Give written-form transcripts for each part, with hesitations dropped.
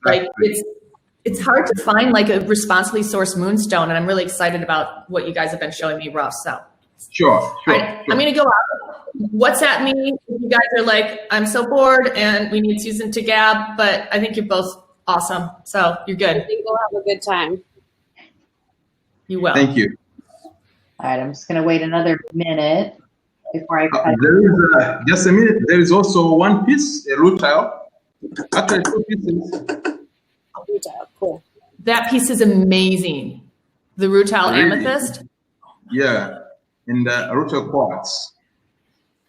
Like it's hard to find like a responsibly sourced moonstone, and I'm really excited about what you guys have been showing me, Russ. So sure. I'm gonna go out. WhatsApp me if you guys are like, I'm so bored and we need Susan to gab, but I think you're both awesome. So you're good. I think we'll have a good time. You will. Thank you. All right, I'm just going to wait another minute before I cut. There is just a minute. There is also one piece, a root tile. Actually, 2 pieces. Root tile, cool. That piece is amazing. The rutile Really? amethyst. Yeah, in the rutile quartz.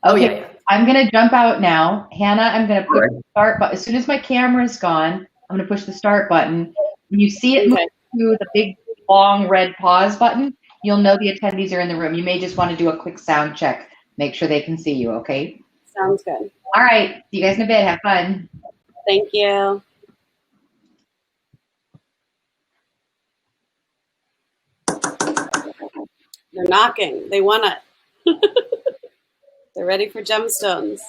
Okay, yeah. I'm going to jump out now. Hannah, I'm going to push Right. the start button. As soon as my camera is gone, I'm going to push the start button. When you see it move to the big, long red pause button, you'll know the attendees are in the room. You may just want to do a quick sound check. Make sure they can see you, okay? Sounds good. All right. See you guys in a bit. Have fun. Thank you. They're knocking. They want it. They're ready for gemstones.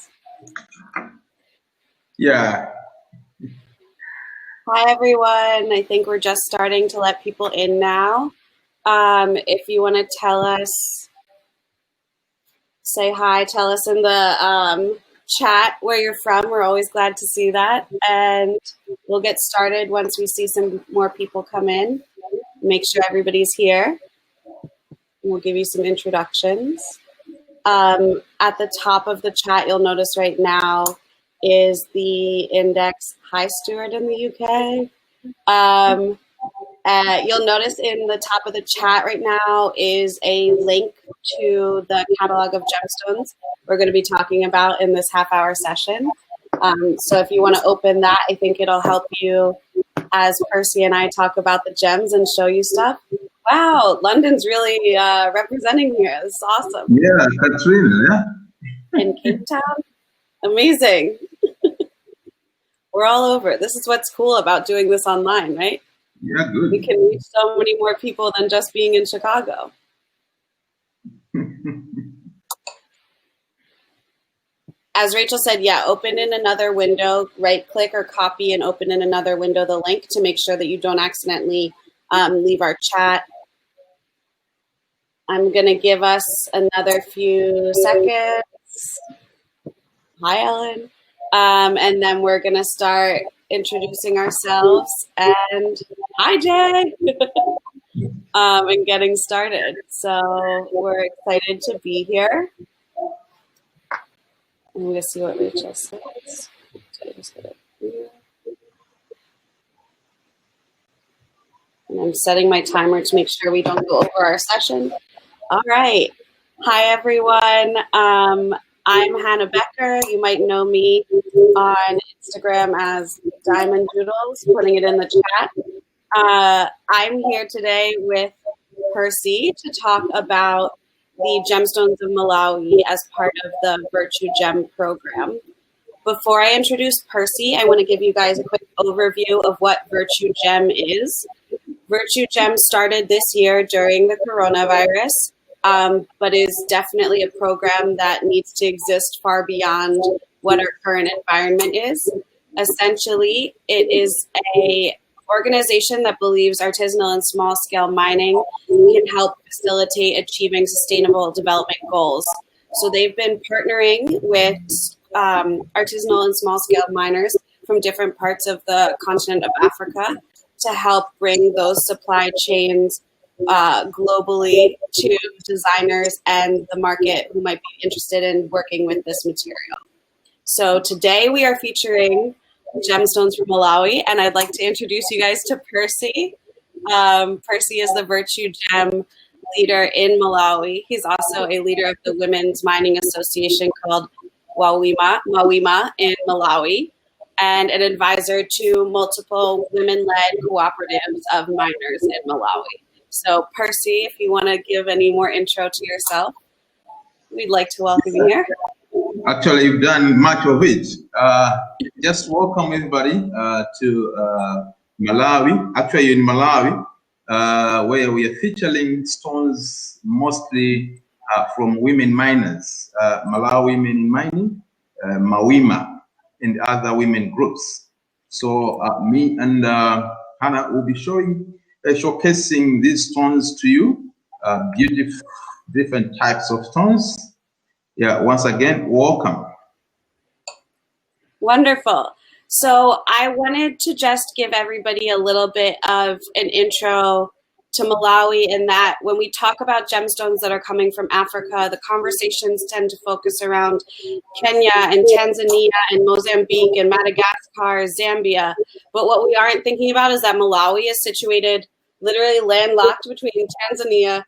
Yeah. Hi, everyone. I think we're just starting to let people in now. If you want to tell us, say hi, tell us in the chat where you're from. We're always glad to see that. And we'll get started once we see some more people come in. Make sure everybody's here. We'll give you some introductions. At the top of the chat, you'll notice right now is the index Hi Stewart in the UK. You'll notice in the top of the chat right now is a link to the catalog of gemstones we're going to be talking about in this half-hour session. So if you want to open that, I think it'll help you as Percy and I talk about the gems and show you stuff. Wow, London's really representing here. This is awesome. Yeah, Katrina, yeah. In Cape Town? Amazing. We're all over. This is what's cool about doing this online, right? Yeah, good. We can reach so many more people than just being in Chicago. As Rachel said, yeah, open in another window, right-click or copy and open in another window the link to make sure that you don't accidentally leave our chat. I'm going to give us another few seconds. Hi, Ellen. And then we're going to start introducing ourselves. And hi, Jay. And getting started. So we're excited to be here. I'm going to see what Rachel says. And I'm setting my timer to make sure we don't go over our session. All right. Hi, everyone. I'm Hannah Becker. You might know me on Instagram as Diamond Doodles, putting it in the chat. I'm here today with Percy to talk about the Gemstones of Malawi as part of the Virtu Gem program. Before I introduce Percy, I want to give you guys a quick overview of what Virtu Gem is. Virtu Gem started this year during the coronavirus, but is definitely a program that needs to exist far beyond what our current environment is. Essentially, it is an organization that believes artisanal and small-scale mining can help facilitate achieving sustainable development goals. So they've been partnering with artisanal and small-scale miners from different parts of the continent of Africa to help bring those supply chains globally to designers and the market who might be interested in working with this material. So today we are featuring gemstones from Malawi, and I'd like to introduce you guys to Percy. Percy is the Virtu Gem leader in Malawi. He's also a leader of the Women's Mining Association called Mawima in Malawi, and an advisor to multiple women-led cooperatives of miners in Malawi. So Percy, if you want to give any more intro to yourself, we'd like to welcome you here. Actually, you've done much of it. Just welcome everybody to Malawi. Actually, in Malawi, where we are featuring stones mostly from women miners, Malawi Women in Mining, Mawima, and other women groups. So me and Hannah will be showcasing these stones to you. Beautiful, different types of stones. Yeah, once again, welcome. Wonderful. So I wanted to just give everybody a little bit of an intro to Malawi, in that when we talk about gemstones that are coming from Africa, the conversations tend to focus around Kenya and Tanzania and Mozambique and Madagascar, Zambia. But what we aren't thinking about is that Malawi is situated literally landlocked between Tanzania,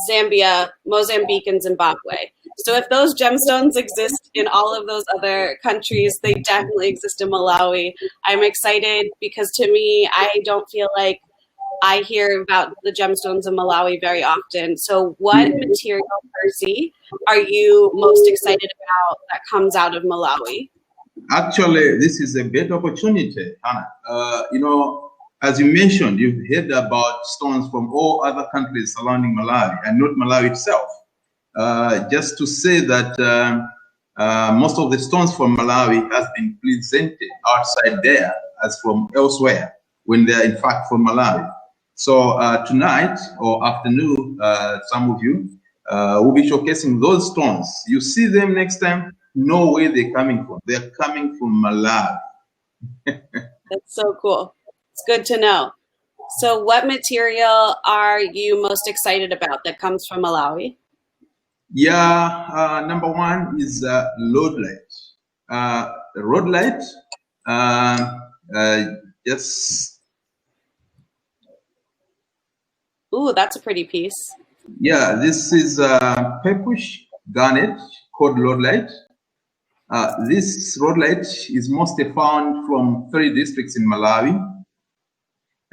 Zambia, Mozambique, and Zimbabwe. So if those gemstones exist in all of those other countries, they definitely exist in Malawi. I'm excited because, to me, I don't feel like I hear about the gemstones in Malawi very often. So what material, Percy, are you most excited about that comes out of Malawi? Actually, this is a great opportunity, Hannah. As you mentioned, you've heard about stones from all other countries surrounding Malawi and not Malawi itself. Just to say that most of the stones from Malawi has been presented outside there as from elsewhere, when they're in fact from Malawi. So tonight or afternoon, some of you will be showcasing those stones. You see them next time, know where they're coming from. They're coming from Malawi. That's so cool. It's good to know. So what material are you most excited about that comes from Malawi? Yeah, number one is rhodolite. Rhodolite, just... Ooh, that's a pretty piece. Yeah, this is purplish garnet called rhodolite. This rhodolite is mostly found from 3 districts in Malawi: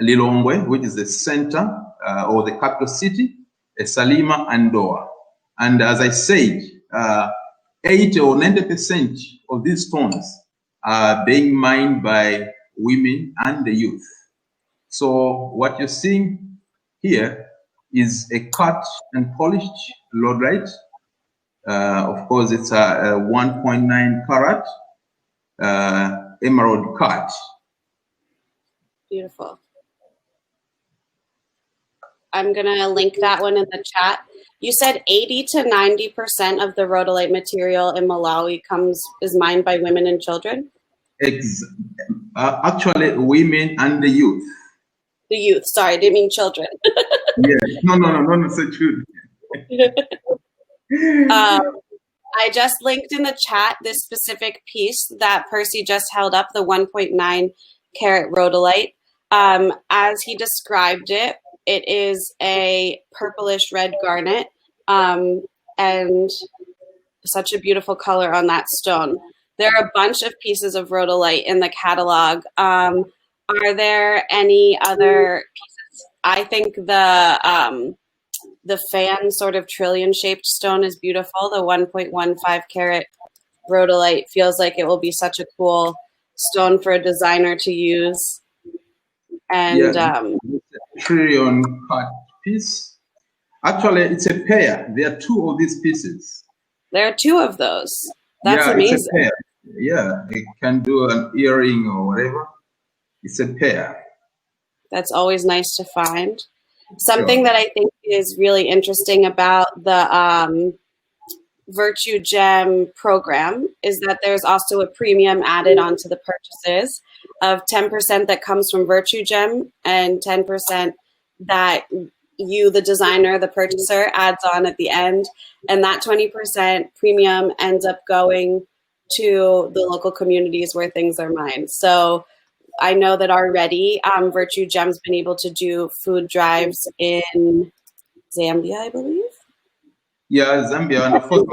Lilongwe, which is the center or the capital city, Salima, and Doha. And as I said, 80 or 90% of these stones are being mined by women and the youth. So what you're seeing here is a cut and polished rhodolite. Of course, it's a 1.9 carat emerald cut. Beautiful. I'm going to link that one in the chat. You said 80 to 90% of the rhodolite material in Malawi is mined by women and children? Actually, women and the youth. The youth, sorry, I didn't mean children. Yeah, no, so true. I just linked in the chat this specific piece that Percy just held up, the 1.9 carat rhodolite. As he described it, it is a purplish red garnet, and such a beautiful color on that stone. There are a bunch of pieces of rhodolite in the catalog. Are there any other pieces? I think the fan sort of trillion shaped stone is beautiful. The 1.15 carat rhodolite feels like it will be such a cool stone for a designer to use. And trillion cut piece. Actually, it's a pair. There are 2 of these pieces. There are 2 of those. That's amazing. It's a pair. Yeah, it can do an earring or whatever. It's a pair. That's always nice to find. Something that I think is really interesting about the Virtu Gem program is that there's also a premium added onto the purchases of 10% that comes from Virtu Gem and 10% that you, the designer, the purchaser, adds on at the end. And that 20% premium ends up going to the local communities where things are mined. So I know that already Virtu Gem's been able to do food drives in Zambia, I believe. Yeah, Zambia. And of course,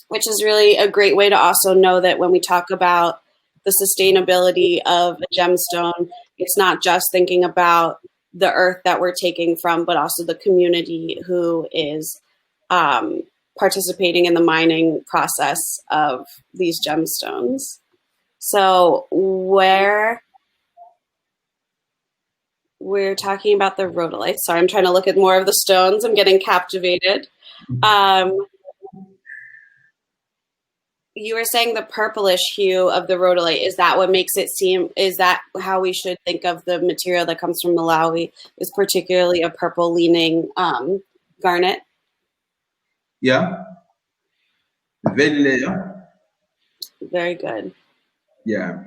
which is really a great way to also know that when we talk about the sustainability of a gemstone, it's not just thinking about the earth that we're taking from, but also the community who is participating in the mining process of these gemstones. So where we're talking about the rhodolite. Sorry, I'm trying to look at more of the stones. I'm getting captivated. you were saying the purplish hue of the rhodolite, is that what makes it seem, is that how we should think of the material that comes from Malawi, is particularly a purple leaning garnet? Yeah. Vein layer. Very good. Yeah.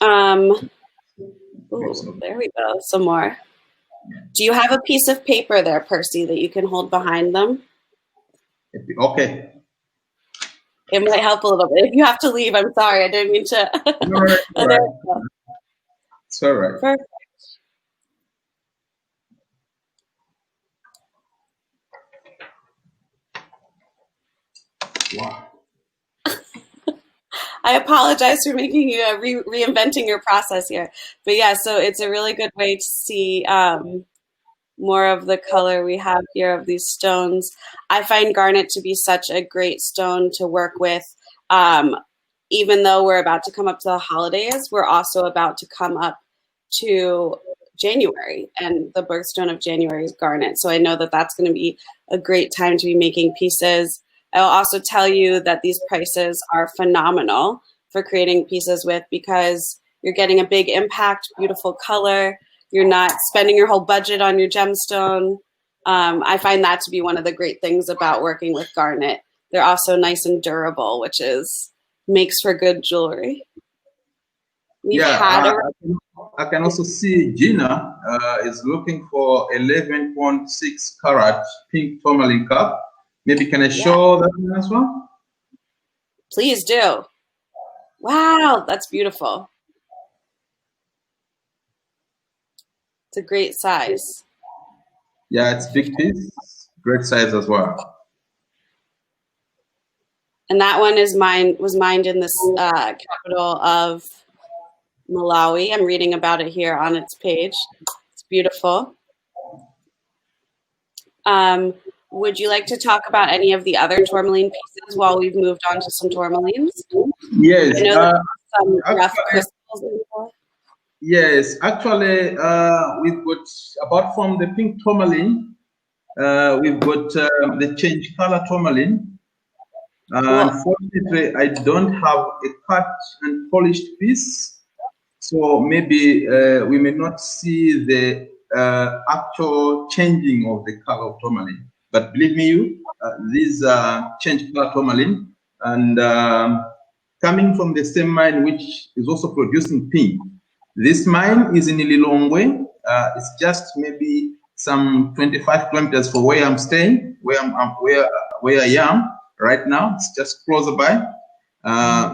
Ooh, there we go. Some more. Do you have a piece of paper there, Percy, that you can hold behind them? Okay. It might help a little bit. If you have to leave, I'm sorry. I didn't mean to. All right. Oh, there we go. It's all right. Perfect. Wow. I apologize for making you reinventing your process here. But yeah, so it's a really good way to see more of the color we have here of these stones. I find garnet to be such a great stone to work with. Even though we're about to come up to the holidays, we're also about to come up to January, and the birthstone of January is garnet. So I know that that's going to be a great time to be making pieces. I'll also tell you that these prices are phenomenal for creating pieces with, because you're getting a big impact, beautiful color. You're not spending your whole budget on your gemstone. I find that to be one of the great things about working with garnet. They're also nice and durable, which makes for good jewelry. I can also see Gina is looking for 11.6 carat pink tourmaline cup. Maybe can I show that one as well? Please do. Wow, that's beautiful. It's a great size. Yeah, it's big piece, great size as well. And that one was mined in this capital of Malawi. I'm reading about it here on its page. It's beautiful. Would you like to talk about any of the other tourmaline pieces while we've moved on to some tourmalines? Yes. I know some rough crystals in there. Yes, actually, we've got, apart from the pink tourmaline, we've got the change color tourmaline. Unfortunately, I don't have a cut and polished piece, so maybe we may not see the actual changing of the color of tourmaline. But believe me, these are change color tourmaline, and coming from the same mine which is also producing pink. This mine is in Lilongwe. It's just maybe some 25 kilometers from where I'm staying, where I am right now. It's just closer by.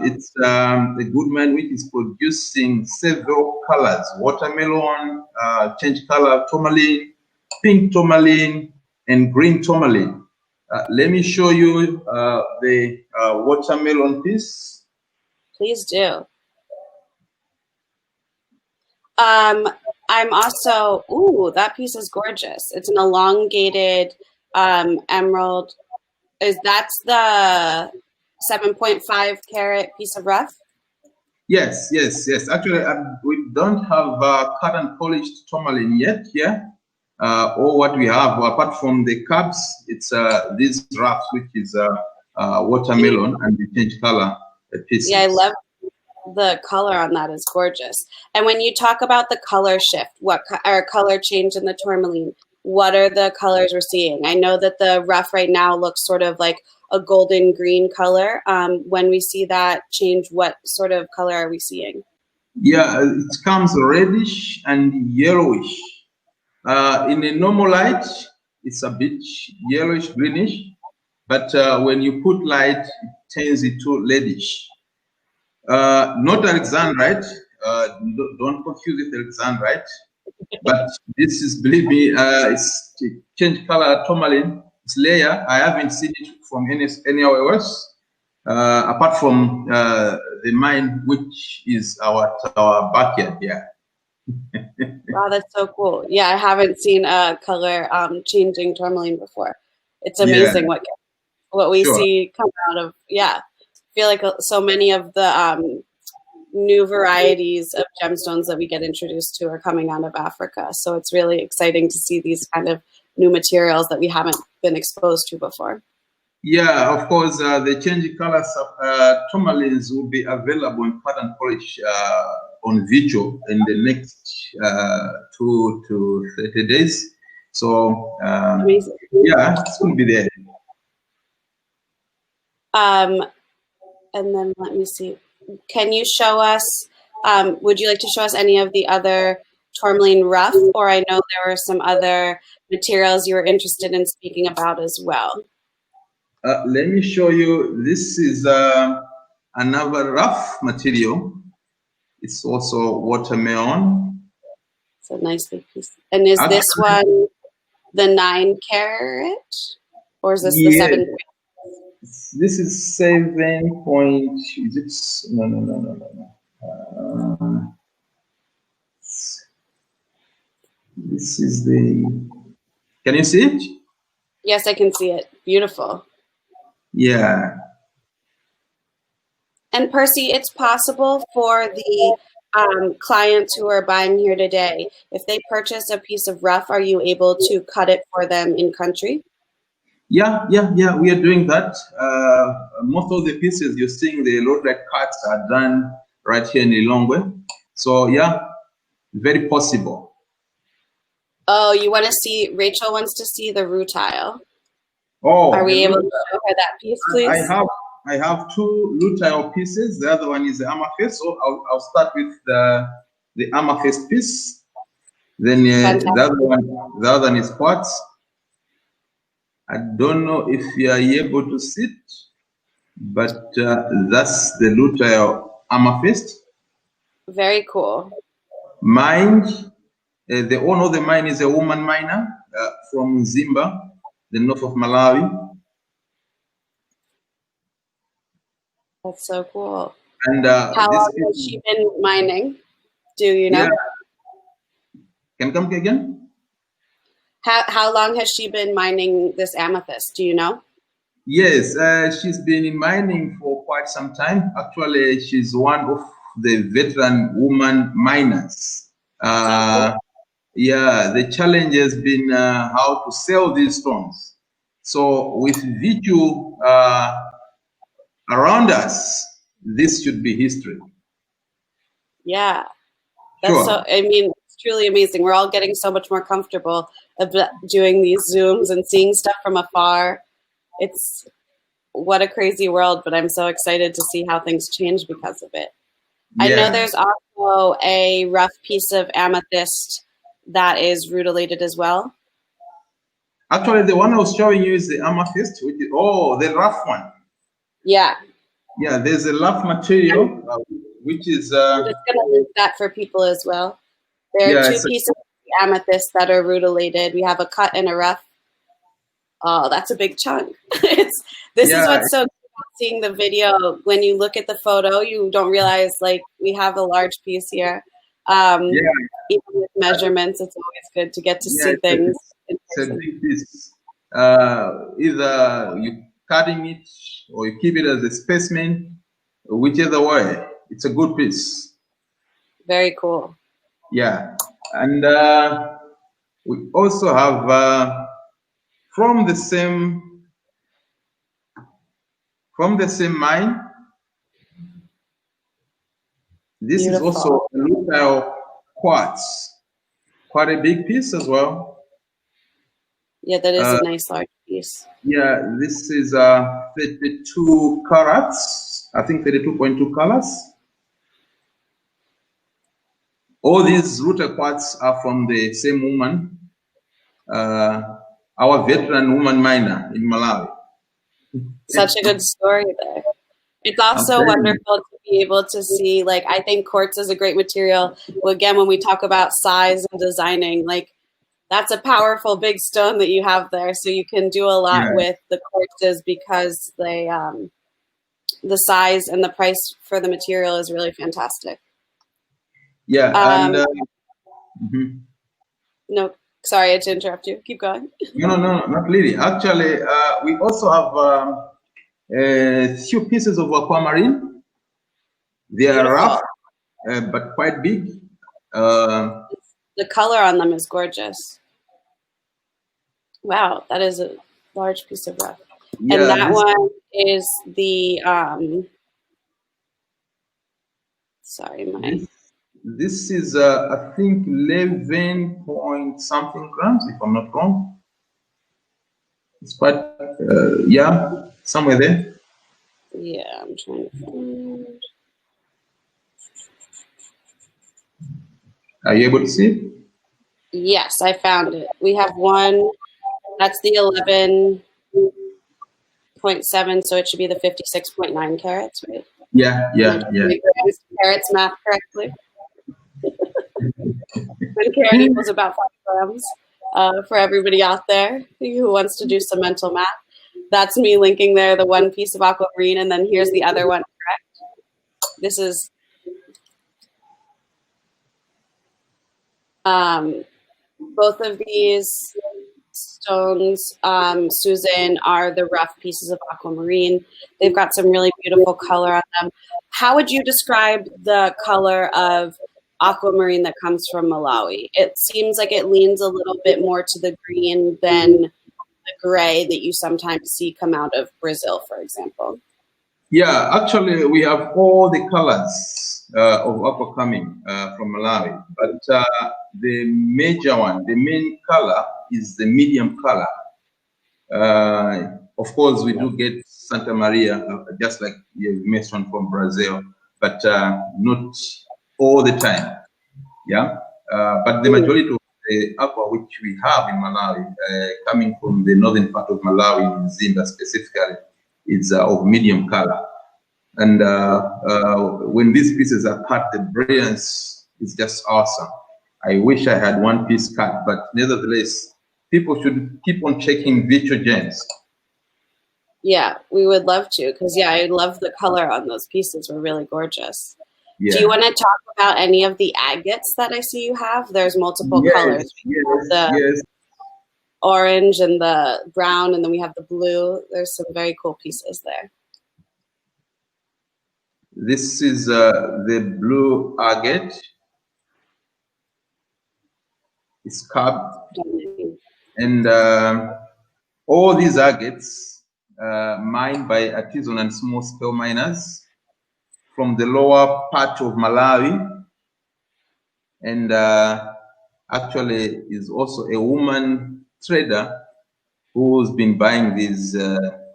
It's a good mine which is producing several colors: watermelon, change color tourmaline, pink tourmaline, and green tourmaline. Let me show you the watermelon piece. Please do. I'm also, ooh, that piece is gorgeous. It's an elongated emerald. That's the 7.5 carat piece of rough? Yes. Actually, we don't have cut and polished tourmaline yet here. Or what we have, apart from the cups, it's these roughs, which is watermelon and the change color pieces. Yeah, I love the color on that, is gorgeous. And when you talk about the color shift, or color change in the tourmaline, what are the colors we're seeing? I know that the rough right now looks sort of like a golden green color. When we see that change, what sort of color are we seeing? Yeah, it comes reddish and yellowish. In a normal light, it's a bit yellowish, greenish, but when you put light, it turns into reddish. Not Alexandrite, don't confuse it with Alexandrite, but this is, believe me, it's change color tourmaline. It's layer. I haven't seen it from anywhere else, apart from the mine, which is our backyard here. Wow, that's so cool. Yeah, I haven't seen a color changing tourmaline before. It's amazing what we see come out of, I feel like so many of the new varieties of gemstones that we get introduced to are coming out of Africa. So it's really exciting to see these kind of new materials that we haven't been exposed to before. Yeah, of course, the change colors tourmalines will be available in pattern polish on Virtu in the next 2 to 30 days. So, yeah, it's going to be there. And then let me see. Can you show us, would you like to show us any of the other tourmaline rough? Or I know there were some other materials you were interested in speaking about as well. Let me show you. This is another rough material. It's also watermelon. It's a nice big piece. And is this one the 9 carat? Or is this the 7 carat? This is 7 point. Is it? No. This is the. Can you see it? Yes, I can see it. Beautiful. Yeah. And Percy, it's possible for the clients who are buying here today, if they purchase a piece of rough, are you able to cut it for them in country? Yeah. We are doing that. Most of the pieces you're seeing, the load-like cuts are done right here in Lilongwe. So yeah, very possible. Oh, you want to see? Rachel wants to see the rutile. Oh, are we able to show her that piece, please? I have 2 lutile pieces. The other one is the amethyst. So I'll start with the amethyst piece. Then the other one is quartz. I don't know if you are able to see it, but that's the lutile amethyst. Very cool. Mine, the owner of the mine is a woman miner from Zimba, the north of Malawi. That's so cool. And how long has she been mining? Do you know? Yeah. Can you come again? How long has she been mining this amethyst? Do you know? Yes, she's been in mining for quite some time. Actually, she's one of the veteran woman miners. Cool. Yeah, the challenge has been how to sell these stones. So with Virtu around us, this should be history. Yeah, that's sure. So. I mean, it's truly amazing. We're all getting so much more comfortable doing these Zooms and seeing stuff from afar. It's what a crazy world, but I'm so excited to see how things change because of it. Yeah. I know there's also a rough piece of amethyst that is rutilated as well. Actually, the one I was showing you is the amethyst, which is, the rough one. Yeah. Yeah, there's a rough material, which is... I'm just going to link that for people as well. There are 2 pieces of amethyst that are rutilated. We have a cut and a rough. Oh, that's a big chunk. This is what's so cool about seeing the video. When you look at the photo, you don't realize, like, we have a large piece here. Even with measurements, it's always good to get to see things. It's a big piece. Either you cutting it or you keep it as a specimen, whichever way, it's a good piece. Very cool. Yeah, and we also have from the same mine. This Beautiful. Is also a lutile quartz, quite a big piece as well. Yeah, that is a nice large piece. Yeah, this is 32 carats, I think 32.2 carats. All these lutile quartz are from the same woman, our veteran woman miner in Malawi. Such a good story there. It's also wonderful to be able to see, like, I think quartz is a great material. Well, again, when we talk about size and designing, like, that's a powerful big stone that you have there. So you can do a lot with the quartzes because they, the size and the price for the material is really fantastic. Yeah. No, sorry to interrupt you. Keep going. No, not really. Actually, we also have a few pieces of aquamarine. They are rough, but quite big. The color on them is gorgeous. Wow, that is a large piece of rough. Yeah, and that one is the, sorry, this is, I think, 11 point something grams, if I'm not wrong. It's quite, yeah, somewhere there. Yeah, I'm trying to find. Are you able to see it? Yes, I found it. We have one, that's the 11.7, so it should be the 56.9 carats, right? Yeah. Carats math correctly. 1 carat equals about 5 grams for everybody out there who wants to do some mental math. That's me linking there the one piece of aquamarine, and then here's the other one, correct? This is both of these stones, Susan, are the rough pieces of aquamarine. They've got some really beautiful color on them. How would you describe the color of aquamarine that comes from Malawi? It seems like it leans a little bit more to the green than the gray that you sometimes see come out of Brazil, for example. Yeah, actually, we have all the colors of aquamarine from Malawi, but the major one, the main color is the medium color. Of course, we do get Santa Maria, just like you mentioned, from Brazil, but not all the time. Yeah, but the majority of the aqua which we have in Malawi, coming from the northern part of Malawi, in Zimba specifically, is of medium color. And when these pieces are cut, the brilliance is just awesome. I wish I had one piece cut, but nevertheless, people should keep on checking Virtu Gems. Yeah, we would love to, because I love the color on those pieces. We're really gorgeous. Yeah. Do you want to talk about any of the agates that I see you have? There's multiple colors. Yes. Orange and the brown, and then we have the blue. There's some very cool pieces there. This is the blue agate. It's carved. And all these agates mined by artisan and small scale miners from the lower part of Malawi. And actually is also a woman trader who's been buying these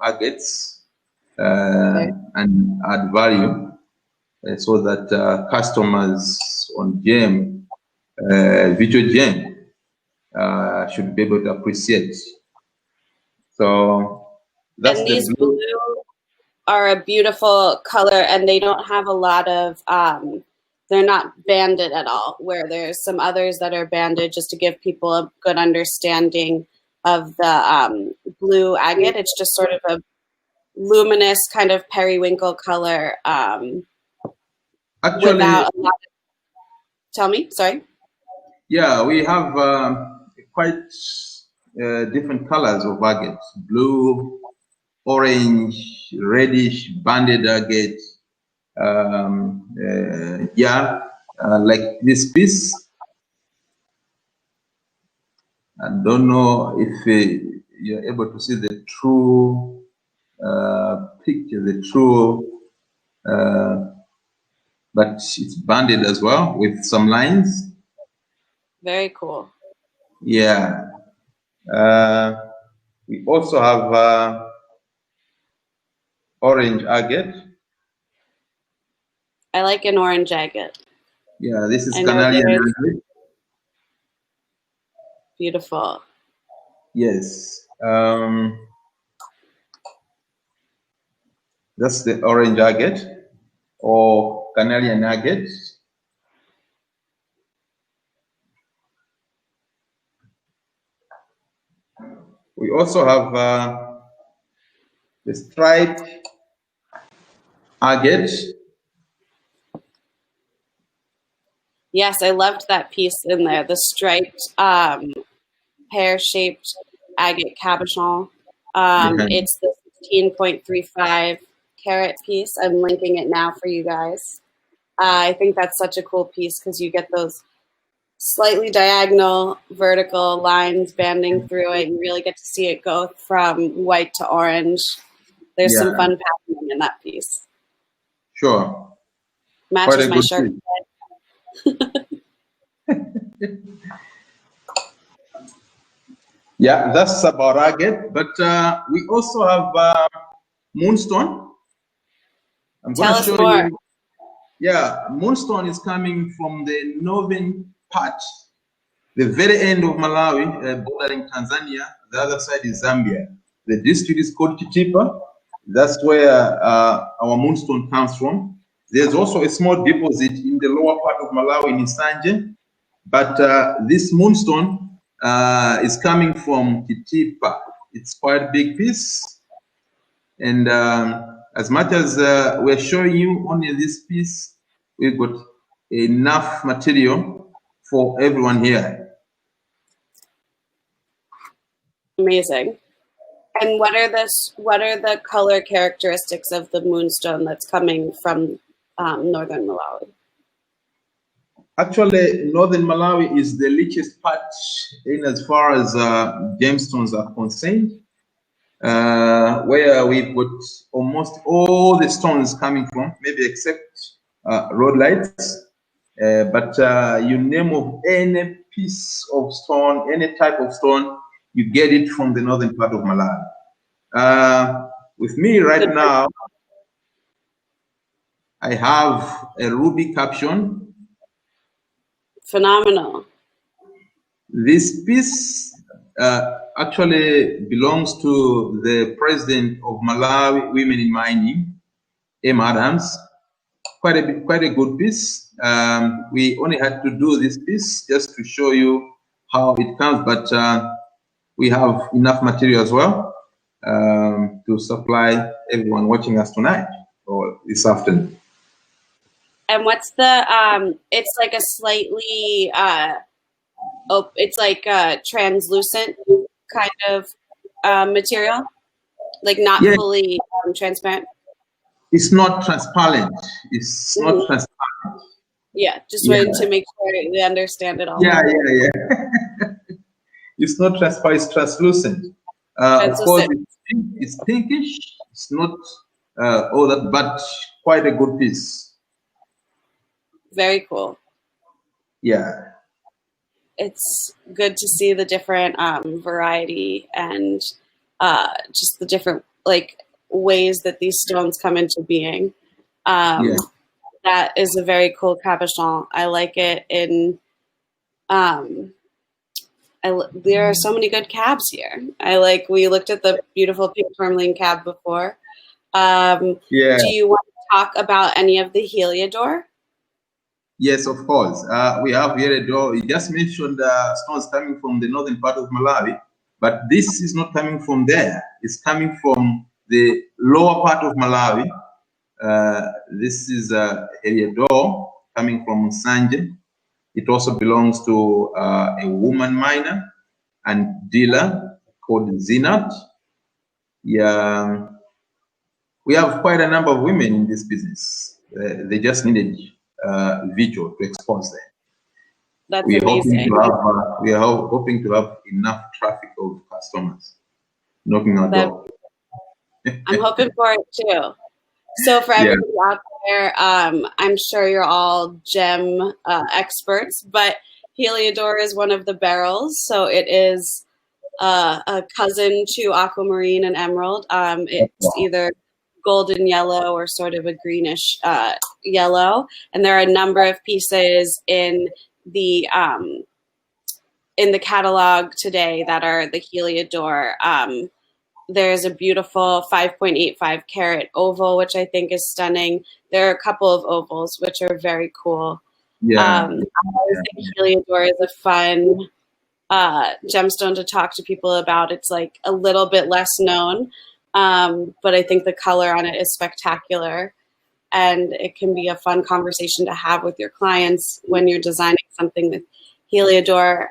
agates and add value so that customers on gem, Virtu Gem, should be able to appreciate. So that's and the these blue. blue are a beautiful color, and they don't have a lot of, they're not banded at all, where there's some others that are banded, just to give people a good understanding of the blue agate. It's just sort of a luminous kind of periwinkle color. Actually, without a lot of, tell me, sorry. Yeah, we have quite different colors of agate: blue, orange, reddish, banded agate. Like this piece. I don't know if you're able to see the true picture, the true, but it's banded as well with some lines. Very cool. Yeah. We also have orange agate. I like an orange agate. Yeah, this is Canadian agate. Beautiful. Yes. That's the orange agate or Canadian agate. We also have the striped agate. Yes, I loved that piece in there. The striped pear-shaped agate cabochon. It's the 16.35 carat piece. I'm linking it now for you guys. I think that's such a cool piece because you get those slightly diagonal, vertical lines banding through it. You really get to see it go from white to orange. There's some fun patterning in that piece. Sure. Matches my shirt. Yeah, that's about Agate. But we also have moonstone. I'm going to show more. you. Yeah, moonstone is coming from the northern part, the very end of Malawi, bordering Tanzania. The other side is Zambia. The district is called Chitipa. That's where our moonstone comes from. There's also a small deposit in the lower part of Malawi in Nsanje. But this moonstone is coming from Chitipa. It's quite a big piece. And as much as we're showing you only this piece, we've got enough material for everyone here. Amazing. And what are the color characteristics of the moonstone that's coming from northern Malawi? Actually, northern Malawi is the richest part in as far as gemstones are concerned. Where we've got almost all the stones coming from, maybe except road lights. But you name of any piece of stone, any type of stone, you get it from the northern part of Malawi. With me right now, I have a ruby caption. Phenomenal. This piece actually belongs to the president of Malawi Women in Mining, M. Adams. Quite a good piece. We only had to do this piece just to show you how it comes, but we have enough material as well to supply everyone watching us tonight or this afternoon. And what's the? It's like a slightly. It's like a translucent kind of material, like not fully transparent. It's not transparent. It's not transparent. Yeah, just wanted to make sure we understand it all. Yeah. It's not transparent. It's translucent. Of course, it's pinkish. It's not all that, but quite a good piece. Very cool. Yeah. It's good to see the different variety and just the different ways that these stones come into being. That is a very cool cabochon. I like it. There are so many good cabs here. We looked at the beautiful pink tourmaline cab before. Do you want to talk about any of the Heliodor? Yes, of course. We have Heliodor. You just mentioned stones coming from the northern part of Malawi, but this is not coming from there. It's coming from the lower part of Malawi. This is Heliodor coming from Nsanje. It also belongs to a woman miner and dealer called Zinat. Yeah, we have quite a number of women in this business. They just needed video to expose them. That's amazing. We are hoping to have enough traffic of customers knocking our door. I'm hoping for it too. So for everybody out there, I'm sure you're all gem experts, but Heliodor is one of the barrels. So it is a cousin to Aquamarine and Emerald. It's either golden yellow or sort of a greenish yellow. And there are a number of pieces in the catalog today that are the Heliodor. There's a beautiful 5.85 carat oval, which I think is stunning. There are a couple of ovals, which are very cool. I always think Heliodor is a fun gemstone to talk to people about. It's like a little bit less known, but I think the color on it is spectacular. And it can be a fun conversation to have with your clients when you're designing something with Heliodor.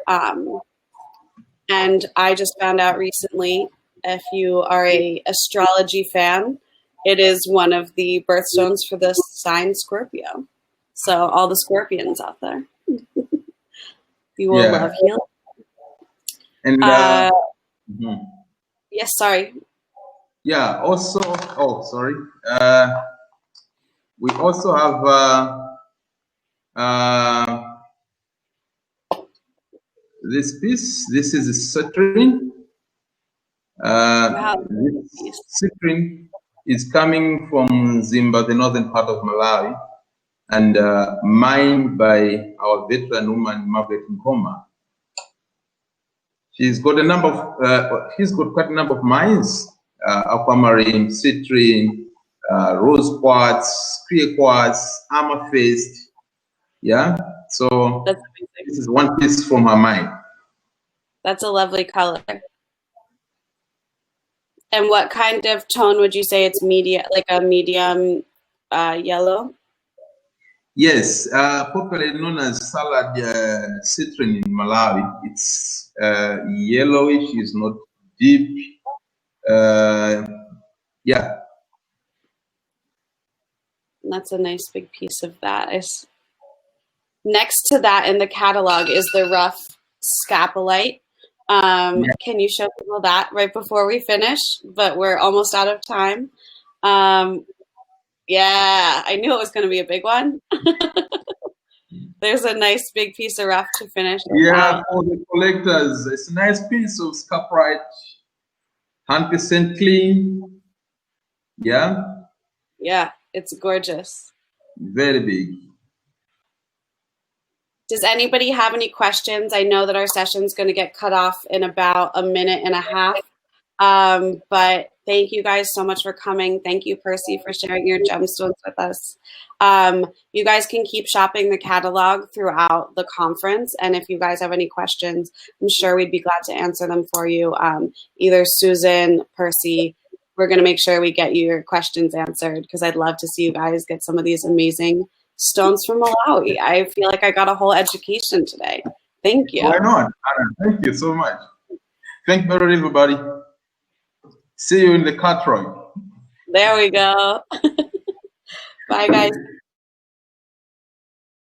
And I just found out recently, if you are an astrology fan, it is one of the birthstones for the sign Scorpio. So all the Scorpions out there. You will Yeah. love healing. And mhm. Yes, sorry. Yeah, also, oh, sorry. We also have this piece. This is a citrine. Wow. This citrine is coming from Zimba, the northern part of Malawi, and mined by our veteran woman, Margaret Nkoma. She's got quite a number of mines, Aquamarine, citrine, rose quartz, clear quartz, amethyst. Yeah, so That's amazing. this is one piece from her mine. That's a lovely color. And what kind of tone would you say it's like a medium yellow? Yes, popularly known as salad citrine in Malawi. It's yellowish, it's not deep. Yeah. That's a nice big piece of that. Next to that in the catalog is the rough Scapulite. Can you show people that right before we finish? But we're almost out of time. Yeah, I knew it was going to be a big one. There's a nice big piece of rough to finish. Yeah, for the collectors, it's a nice piece of Scapulite, 100% clean. Yeah. Yeah, it's gorgeous. Very big. Does anybody have any questions? I know that our session's going to get cut off in about a minute and a half. But thank you guys so much for coming. Thank you, Percy, for sharing your gemstones with us. You guys can keep shopping the catalog throughout the conference. And if you guys have any questions, I'm sure we'd be glad to answer them for you. Either Susan, Percy, we're going to make sure we get your questions answered because I'd love to see you guys get some of these amazing stones from Malawi. I feel like I got a whole education today. Thank you. Why not? Thank you so much. Thank you, everybody. See you in the catalog. There we go. Bye, guys.